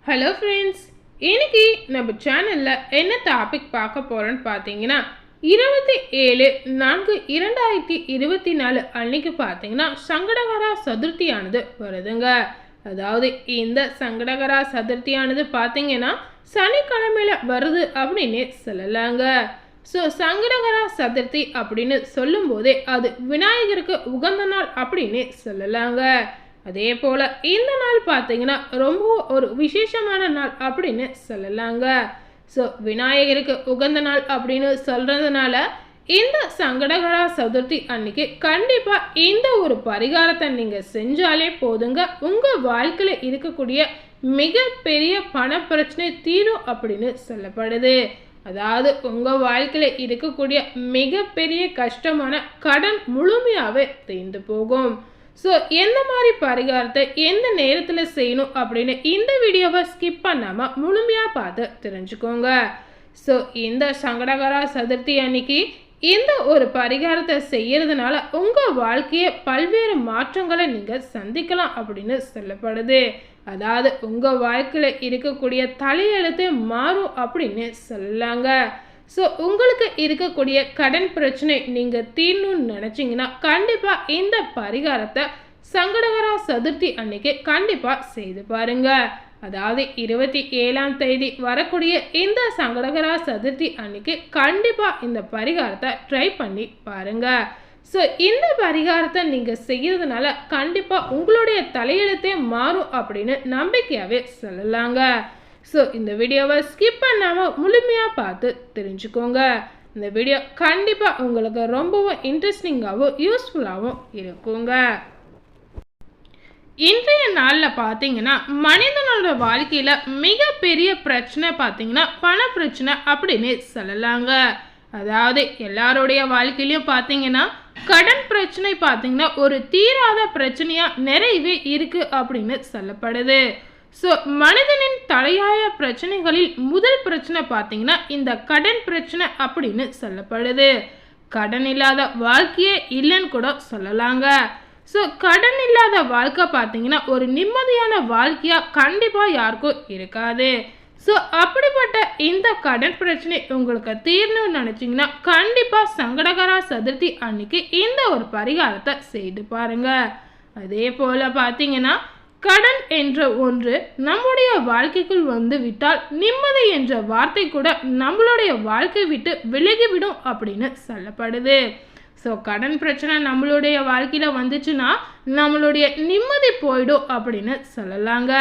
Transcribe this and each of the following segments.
Hello friends, இன்னைக்கு நம்ம சேனலில் என்ன டாபிக் பார்க்க போகிறோன்னு பார்த்தீங்கன்னா 27/4/2024 அன்னைக்கு பார்த்தீங்கன்னா சங்கடகரா சதுர்த்தியானது வருதுங்க. அதாவது இந்த சங்கடகரா சதுர்த்தியானது பார்த்தீங்கன்னா சனிக்கிழமையில் வருது அப்படின்னு சொல்லலாங்க. ஸோ சங்கடகரா சதுர்த்தி அப்படின்னு சொல்லும்போதே அது விநாயகருக்கு உகந்த நாள் அப்படின்னு சொல்லலாங்க. அதே போல் இந்த நாள் பார்த்தீங்கன்னா ரொம்ப ஒரு விசேஷமான நாள் அப்படின்னு சொல்லலாங்க. ஸோ விநாயகருக்கு உகந்த நாள் அப்படின்னு சொல்கிறதுனால இந்த சங்கடகரா சதுர்த்தி அன்னைக்கு கண்டிப்பாக இந்த ஒரு பரிகாரத்தை நீங்கள் செஞ்சாலே போதுங்க, உங்கள் வாழ்க்கையில் இருக்கக்கூடிய மிகப்பெரிய பண பிரச்சனை தீரும் அப்படின்னு சொல்லப்படுது. அதாவது உங்கள் வாழ்க்கையில் இருக்கக்கூடிய மிகப்பெரிய கஷ்டமான கடன் முழுமையாகவே தீர்ந்து போகும். ஸோ எந்த மாதிரி பரிகாரத்தை எந்த நேரத்தில் செய்யணும் அப்படின்னு இந்த வீடியோவை ஸ்கிப் பண்ணாமல் முழுமையாக பார்த்து தெரிஞ்சுக்கோங்க. ஸோ இந்த சங்கடகரா சதுர்த்தி அன்னைக்கு இந்த ஒரு பரிகாரத்தை செய்யறதுனால உங்கள் வாழ்க்கையை பல்வேறு மாற்றங்களை நீங்கள் சந்திக்கலாம் அப்படின்னு சொல்லப்படுது. அதாவது உங்கள் வாழ்க்கையில் இருக்கக்கூடிய தலையெழுத்து மாறும் அப்படின்னு சொல்லலாங்க. ஸோ உங்களுக்கு இருக்கக்கூடிய கடன் பிரச்சனை நீங்கள் தீரணும்னு நினச்சிங்கன்னா கண்டிப்பாக இந்த பரிகாரத்தை சங்கடகரா சதுர்த்தி அன்னைக்கு கண்டிப்பாக செய்து பாருங்க. அதாவது 27ஆம் தேதி வரக்கூடிய இந்த சங்கடகரா சதுர்த்தி அன்னைக்கு கண்டிப்பாக இந்த பரிகாரத்தை ட்ரை பண்ணி பாருங்க. ஸோ இந்த பரிகாரத்தை நீங்கள் செய்கிறதுனால கண்டிப்பாக உங்களுடைய தலையெழுத்தே மாறும் அப்படின்னு நம்பிக்கையாகவே சொல்லலாங்க. ஸோ இந்த வீடியோவை ஸ்கிப் பண்ணாமல் முழுமையாக பார்த்து தெரிஞ்சுக்கோங்க. இந்த வீடியோ கண்டிப்பாக உங்களுக்கு ரொம்பவும் இன்ட்ரெஸ்டிங்காகவும் யூஸ்ஃபுல்லாகவும் இருக்குங்க. இன்றைய நாளில் பார்த்தீங்கன்னா மனிதனோட வாழ்க்கையில் மிகப்பெரிய பிரச்சனை பார்த்தீங்கன்னா பண பிரச்சனை அப்படின்னு சொல்லலாங்க. அதாவது எல்லாருடைய வாழ்க்கையிலையும் பார்த்தீங்கன்னா கடன் பிரச்சனை பார்த்தீங்கன்னா ஒரு தீராத பிரச்சனையாக நிறையவே இருக்குது அப்படின்னு சொல்லப்படுது. ஸோ மனிதனின் தலையாய பிரச்சனைகளில் முதல் பிரச்சனை பார்த்தீங்கன்னா இந்த கடன் பிரச்சனை அப்படின்னு சொல்லப்படுது. கடன் இல்லாத வாழ்க்கையே இல்லைன்னு கூட சொல்லலாங்க. ஸோ கடன் இல்லாத வாழ்க்கை பார்த்தீங்கன்னா ஒரு நிம்மதியான வாழ்க்கையாக கண்டிப்பாக யாருக்கும் இருக்காது. ஸோ அப்படிப்பட்ட இந்த கடன் பிரச்சனை உங்களுக்கு தீரணும்னு நினச்சிங்கன்னா கண்டிப்பாக சங்கடகரா சதுர்த்தி அன்னைக்கு இந்த ஒரு பரிகாரத்தை செய்து பாருங்க. அதே போல் பார்த்தீங்கன்னா கடன் என்ற ஒன்று நம்முடைய வாழ்க்கைக்குள் வந்து விட்டால் நிம்மதி என்ற வார்த்தை கூட நம்மளுடைய வாழ்க்கை விட்டு விலகிவிடும் அப்படின்னு சொல்லப்படுது. ஸோ கடன் பிரச்சனை நம்மளுடைய வாழ்க்கையில் வந்துச்சுன்னா நம்மளுடைய நிம்மதி போயிடும் அப்படின்னு சொல்லலாங்க.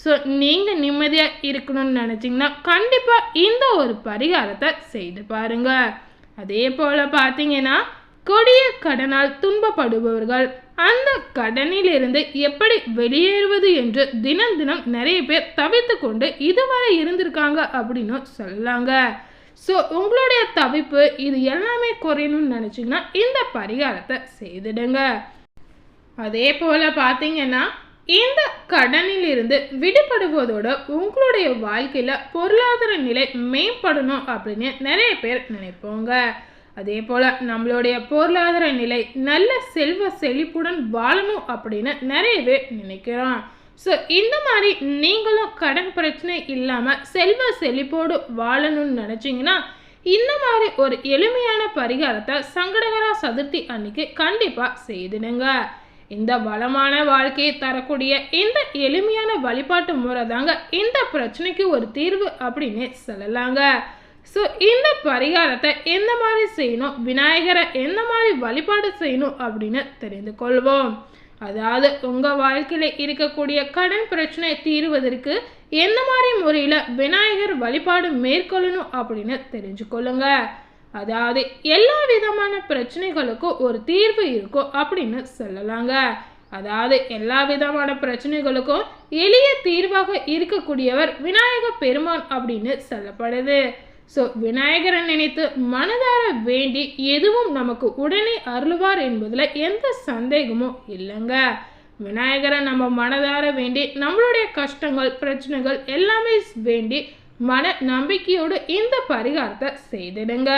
ஸோ நீங்கள் நிம்மதியாக இருக்கணும்னு நினச்சிங்கன்னா கண்டிப்பாக இந்த ஒரு பரிகாரத்தை செய்து பாருங்க. அதே போல் பார்த்தீங்கன்னா கொடிய கடனால் துன்பப்படுபவர்கள் அந்த கடனிலிருந்து எப்படி வெளியேறுவது என்று தினம் தினம் நிறைய பேர் தவித்து கொண்டு இதுவரை இருந்திருக்காங்க அப்படின்னு சொல்லலாங்க. ஸோ உங்களுடைய தவிப்பு இது எல்லாமே குறையணும்னு நினச்சிங்கன்னா இந்த பரிகாரத்தை செய்துடுங்க. அதே போல் பார்த்தீங்கன்னா இந்த கடனிலிருந்து விடுபடுவதோட உங்களுடைய வாழ்க்கையில் பொருளாதார நிலை மேம்படணும் அப்படின்னு நிறைய பேர் நினைப்போங்க. அதே போல் நம்மளுடைய பொருளாதார நிலை நல்ல செல்வ செழிப்புடன் வாழணும் அப்படின்னு நிறையவே நினைக்கிறோம். ஸோ இந்த மாதிரி நீங்களும் கடன் பிரச்சனை இல்லாமல் செல்வ செழிப்போடு வாழணும்னு நினச்சிங்கன்னா இந்த மாதிரி ஒரு எளிமையான பரிகாரத்தை சங்கடகரா சதுர்த்தி அன்னைக்கு கண்டிப்பாக செய்துடுங்க. இந்த வளமான வாழ்க்கையை தரக்கூடிய இந்த எளிமையான வழிபாட்டு முறை தாங்க இந்த பிரச்சனைக்கு ஒரு தீர்வு அப்படின்னு சொல்லலாங்க. ஸோ இந்த பரிகாரத்தை எந்த மாதிரி செய்யணும், விநாயகரை எந்த மாதிரி வழிபாடு செய்யணும் அப்படின்னு தெரிந்து கொள்வோம். அதாவது உங்கள் வாழ்க்கையில் இருக்கக்கூடிய கடன் பிரச்சனை தீர்வதற்கு எந்த மாதிரி முறையில் விநாயகர் வழிபாடு மேற்கொள்ளணும் அப்படின்னு தெரிஞ்சுக்கொள்ளுங்க. அதாவது எல்லா விதமான பிரச்சனைகளுக்கும் ஒரு தீர்வு இருக்கும் அப்படின்னு சொல்லலாங்க. அதாவது எல்லா விதமான பிரச்சனைகளுக்கும் எளிய தீர்வாக இருக்கக்கூடியவர் விநாயக பெருமான் அப்படின்னு சொல்லப்படுது. ஸோ விநாயகரை நினைத்து மனதார வேண்டி எதுவும் நமக்கு உடனே அருள்வார் என்பதில் எந்த சந்தேகமும் இல்லைங்க. விநாயகரை நம்ம மனதார வேண்டி நம்மளுடைய கஷ்டங்கள் பிரச்சனைகள் எல்லாமே வேண்டி மன நம்பிக்கையோடு இந்த பரிகாரத்தை செய்திடுங்க.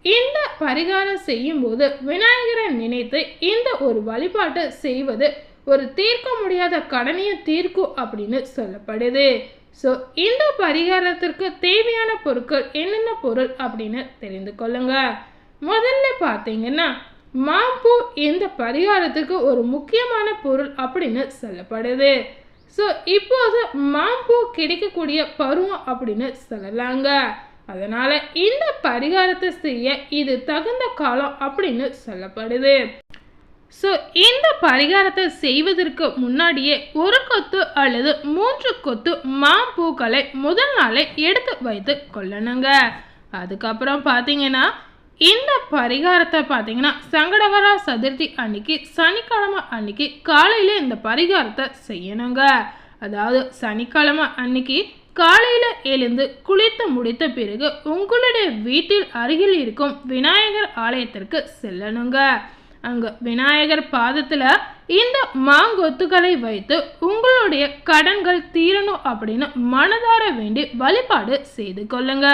இந்த பரிகாரம் செய்யும்போது விநாயகரை நினைத்து இந்த ஒரு வழிபாட்டை செய்வது ஒரு தீர்க்க முடியாத கடனையும் தீர்க்கும் அப்படின்னு சொல்லப்படுது. ஸோ இந்த பரிகாரத்திற்கு தேவையான பொருட்கள் என்னென்ன பொருள் அப்படின்னு தெரிந்து கொள்ளுங்க. முதல்ல பார்த்தீங்கன்னா மாம்பூ இந்த பரிகாரத்துக்கு ஒரு முக்கியமான பொருள் அப்படின்னு சொல்லப்படுது. ஸோ இப்போது மாம்பூ கிடைக்கக்கூடிய பருவம் அப்படின்னு சொல்லலாங்க. அதனால இந்த பரிகாரத்தை செய்ய இது தகுந்த காலம் அப்படின்னு சொல்லப்படுது. ஸோ இந்த பரிகாரத்தை செய்வதற்கு முன்னாடியே ஒரு கொத்து அல்லது 3 கொத்து மாம்பூக்களை முதல் நாளே எடுத்து வைத்து கொள்ளணுங்க. அதுக்கப்புறம் பார்த்தீங்கன்னா இந்த பரிகாரத்தை பார்த்தீங்கன்னா சங்கடகர சதுர்த்தி அன்னைக்கு சனிக்கிழமை அன்னைக்கு காலையில் இந்த பரிகாரத்தை செய்யணுங்க. அதாவது சனிக்கிழமை அன்னைக்கு காலையில் எழுந்து குளித்து முடித்த பிறகு உங்களுடைய வீட்டில் அருகில் இருக்கும் விநாயகர் ஆலயத்திற்கு செல்லணுங்க. அங்கே விநாயகர் பாதத்தில் இந்த மாங்கொத்துக்களை வைத்து உங்களுடைய கடன்கள் தீரணும் அப்படின்னு மனதார வேண்டி வழிபாடு செய்து கொள்ளுங்க.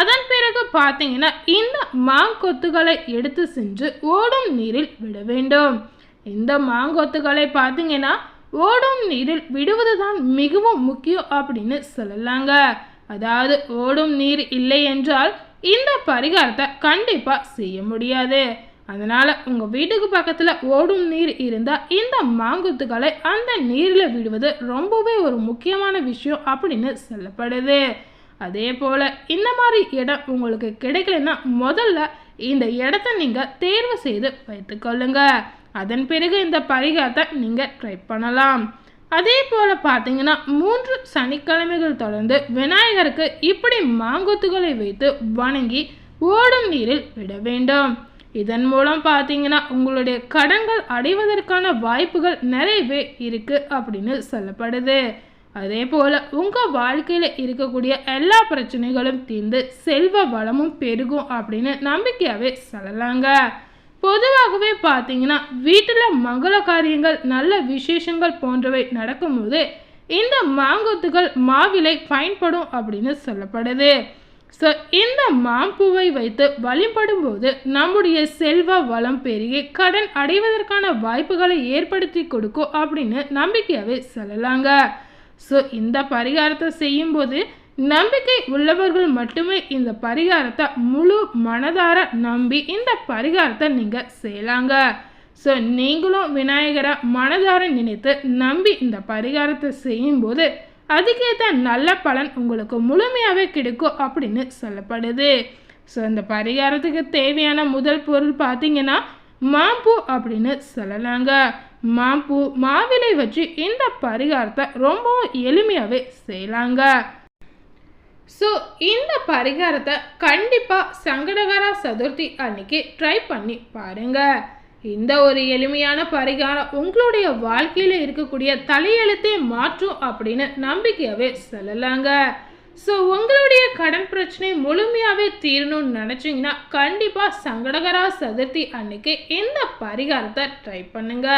அதன் பிறகு பார்த்தீங்கன்னா இந்த மாங்கொத்துகளை எடுத்து சென்று ஓடும் நீரில் விட வேண்டும். இந்த மாங்கொத்துகளை பார்த்தீங்கன்னா ஓடும் நீரில் விடுவது தான் மிகவும் முக்கியம் அப்படின்னு சொல்லலாங்க. அதாவது ஓடும் நீர் இல்லை என்றால் இந்த பரிகாரத்தை கண்டிப்பாக செய்ய முடியாது. அதனால் உங்கள் வீட்டுக்கு பக்கத்தில் ஓடும் நீர் இருந்தால் இந்த மாங்குத்துக்களை அந்த நீரில் விடுவது ரொம்பவே ஒரு முக்கியமான விஷயம் அப்படின்னு சொல்லப்படுது. அதே போல் இந்த மாதிரி இடம் உங்களுக்கு கிடைக்கலன்னா முதல்ல இந்த இடத்த நீங்கள் தேர்வு செய்து வைத்துக்கொள்ளுங்க. அதன் பிறகு இந்த பரிகாரத்தை நீங்கள் ட்ரை பண்ணலாம். அதே போல் பார்த்தீங்கன்னா 3 சனிக்கிழமைகள் தொடர்ந்து விநாயகருக்கு இப்படி மாங்கொத்துகளை வைத்து வணங்கி ஓடும் நீரில் விட வேண்டும். இதன் மூலம் பார்த்தீங்கன்னா உங்களுடைய கடன்கள் அடைவதற்கான வாய்ப்புகள் நிறையவே இருக்குது அப்படின்னு சொல்லப்படுது. அதே போல் உங்கள் வாழ்க்கையில் இருக்கக்கூடிய எல்லா பிரச்சனைகளும் தீர்ந்து செல்வ வளமும் பெருகும் அப்படின்னு நம்பிக்கையாகவே சொல்லலாங்க. பொதுவாகவே பார்த்தீங்கன்னா வீட்டில் மங்கள காரியங்கள் நல்ல விசேஷங்கள் போன்றவை நடக்கும்போது இந்த மாங்கொத்துகள் மாவிலை பயன்படும் அப்படின்னு சொல்லப்படுது. ஸோ இந்த மாம்பூவை வைத்து வழிபடும் போது நம்முடைய செல்வ வளம் பெருகி கடன் அடைவதற்கான வாய்ப்புகளை ஏற்படுத்தி கொடுக்கும் அப்படின்னு நம்பிக்கையாகவே சொல்லலாங்க. ஸோ இந்த பரிகாரத்தை செய்யும்போது நம்பிக்கை உள்ளவர்கள் மட்டுமே இந்த பரிகாரத்தை முழு மனதார நம்பி இந்த பரிகாரத்தை நீங்கள் செய்யலாங்க. ஸோ நீங்களும் விநாயகரை மனதார நினைத்து நம்பி இந்த பரிகாரத்தை செய்யும்போது அதுக்கேற்ற நல்ல பலன் உங்களுக்கு முழுமையாகவே கிடைக்கும் அப்படின்னு சொல்லப்படுது. ஸோ இந்த பரிகாரத்துக்கு தேவையான முதல் பொருள் பார்த்தீங்கன்னா மாம்பூ அப்படின்னு சொல்லலாங்க. மாம்பூ மாவிலை வச்சு இந்த பரிகாரத்தை ரொம்பவும் எளிமையாகவே செய்யலாங்க. ஸோ இந்த பரிகாரத்தை கண்டிப்பாக சங்கடகர சதுர்த்தி அன்னைக்கு ட்ரை பண்ணி பாருங்க. இந்த ஒரு எளிமையான பரிகாரம் உங்களுடைய வாழ்க்கையில் இருக்கக்கூடிய தலையெழுத்தே மாற்றும் அப்படின்னு நம்பிக்கையாகவே சொல்லலாங்க. ஸோ உங்களுடைய கடன் பிரச்சனை முழுமையாகவே தீரணும்னு நினச்சிங்கன்னா கண்டிப்பாக சங்கடகர சதுர்த்தி அன்னைக்கு இந்த பரிகாரத்தை ட்ரை பண்ணுங்க.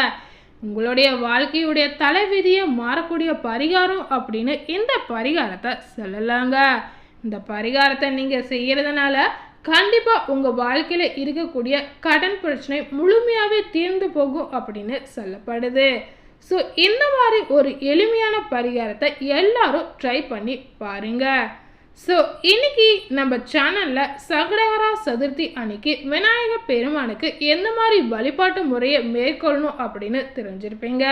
உங்களுடைய வாழ்க்கையுடைய தலைவிதியை மாறக்கூடிய பரிகாரம் அப்படின்னு இந்த பரிகாரத்தை சொல்லலாங்க. இந்த பரிகாரத்தை நீங்கள் செய்கிறதுனால கண்டிப்பாக உங்கள் வாழ்க்கையில் இருக்கக்கூடிய கடன் பிரச்சனை முழுமையாகவே தீர்ந்து போகும் அப்படின்னு சொல்லப்படுது. ஸோ இந்த மாதிரி ஒரு எளிமையான பரிகாரத்தை எல்லாரும் ட்ரை பண்ணி பாருங்க. ஸோ இன்னைக்கு நம்ம சேனலில் சங்கடகர சதுர்த்தி அன்னைக்கு விநாயகர் பெருமானுக்கு எந்த மாதிரி வழிபாட்டு முறையை மேற்கொள்ளணும் அப்படின்னு தெரிஞ்சிருப்பீங்க.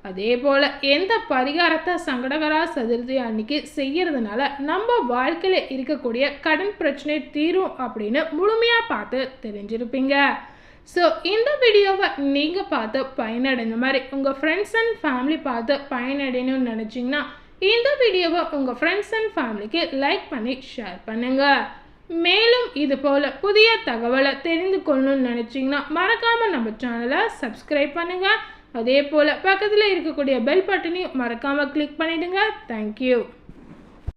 அதே போல் எந்த பரிகாரத்தை சங்கடகர சதுர்த்தி அன்னைக்கு செய்கிறதுனால நம்ம வாழ்க்கையில் இருக்கக்கூடிய கடன் பிரச்சனை தீரும் அப்படின்னு முழுமையாக பார்த்து தெரிஞ்சிருப்பீங்க. ஸோ இந்த வீடியோவை நீங்கள் பார்த்து பயனடைந்த மாதிரி உங்கள் ஃப்ரெண்ட்ஸ் அண்ட் ஃபேமிலி பார்த்து பயனடையணும்னு நினச்சிங்கன்னா இந்த வீடியோவை உங்கள் ஃப்ரெண்ட்ஸ் அண்ட் ஃபேமிலிக்கு லைக் பண்ணி ஷேர் பண்ணுங்கள். மேலும் இது போல் புதிய தகவலை தெரிந்து கொள்ளணும்னு நினச்சிங்கன்னா மறக்காமல் நம்ம சேனலை சப்ஸ்கிரைப் பண்ணுங்கள். அதே போல் பக்கத்தில் இருக்கக்கூடிய பெல் பட்டனையும் மறக்காமல் கிளிக் பண்ணிவிடுங்க. தேங்க்யூ.